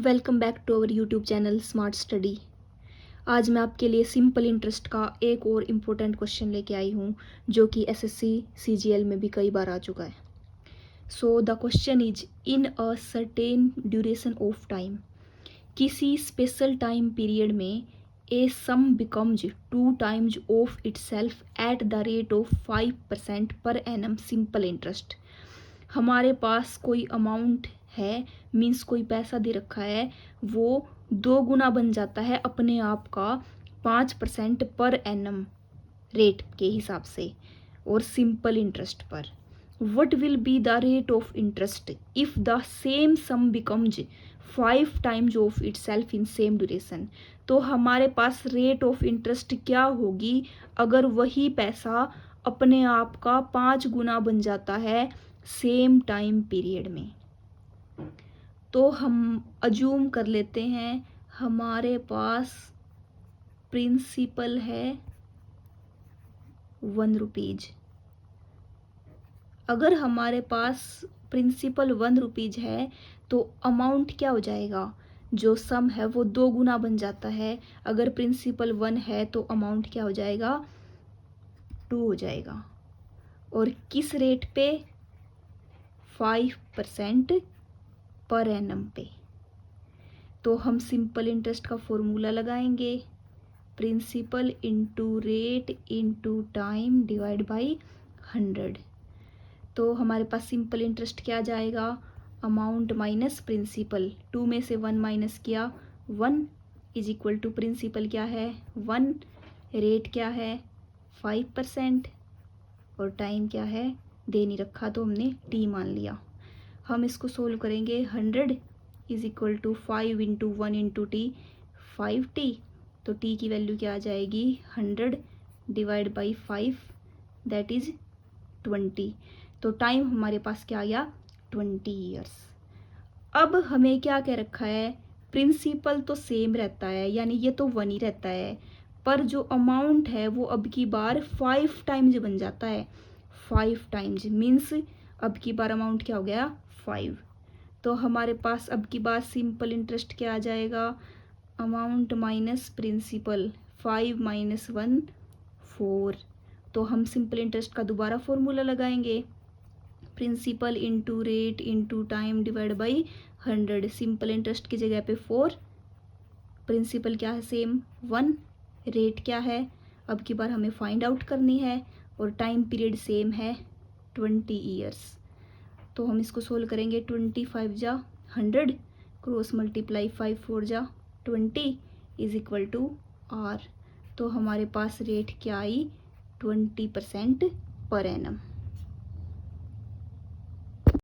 Welcome back to our YouTube channel smart study. आज मैं आपके लिए सिंपल इंटरेस्ट का एक और इम्पोर्टेंट क्वेश्चन लेके आई हूँ जो कि एसएससी सीजीएल में भी कई बार आ चुका है। So the question is in a certain duration of time, किसी स्पेशल टाइम पीरियड में a sum becomes 2 times of itself at the rate of 5% per annum simple interest. हमारे पास कोई अमाउंट है, मीन्स कोई पैसा दे रखा है, वो 2 गुना बन जाता है अपने आप का 5% पर एनम रेट के हिसाब से और सिंपल इंटरेस्ट पर। What will be the rate of interest if the same some becomes 5 times of it self in same duration. तो हमारे पास रेट ऑफ इंटरेस्ट क्या होगी अगर वही पैसा अपने आप का 5 गुना बन जाता है सेम टाइम पीरियड में। तो हम अज्यूम कर लेते हैं हमारे पास प्रिंसिपल है 1 रुपीज। अगर हमारे पास प्रिंसिपल 1 रुपीज है तो अमाउंट क्या हो जाएगा, जो सम है वो 2 गुना बन जाता है। अगर प्रिंसिपल 1 है तो अमाउंट क्या हो जाएगा, 2 हो जाएगा। और किस रेट पे, 5% पर एनम पे। तो हम सिंपल इंटरेस्ट का फॉर्मूला लगाएंगे, principal into rate into time divide by 100। तो हमारे पास सिंपल इंटरेस्ट क्या जाएगा, अमाउंट माइनस प्रिंसिपल, 2 में से 1 माइनस किया 1 इज इक्वल टू प्रिंसिपल क्या है 1, रेट क्या है 5% और टाइम क्या है दे नहीं रखा तो हमने टी मान लिया। हम इसको सोल्व करेंगे, 100 is equal to 5 into 1 into T 5t। तो t की वैल्यू क्या आ जाएगी 100 डिवाइड बाई 5 दैट इज 20। तो टाइम हमारे पास क्या आ गया 20 ईयर्स। अब हमें क्या कह रखा है, प्रिंसिपल तो सेम रहता है यानी ये तो 1 ही रहता है, पर जो अमाउंट है वो अब की बार 5 टाइम्स बन जाता है। 5 टाइम्स मीन्स अब की बार अमाउंट क्या हो गया 5। तो हमारे पास अब की बार सिंपल इंटरेस्ट क्या आ जाएगा, अमाउंट माइनस प्रिंसिपल, 5 माइनस 1 4। तो हम सिंपल इंटरेस्ट का दोबारा फॉर्मूला लगाएंगे, principal into rate into time divide by 100। Simple interest की जगह पे 4, प्रिंसिपल क्या है सेम 1, रेट क्या है अब की बार हमें फाइंड आउट करनी है और टाइम पीरियड सेम है 20 ईयर्स। तो हम इसको सोल्व करेंगे, 25 जा 100 क्रॉस मल्टीप्लाई 5 4 जा 20 इज इक्वल टू आर। तो हमारे पास रेट क्या आई 20% पर एनम।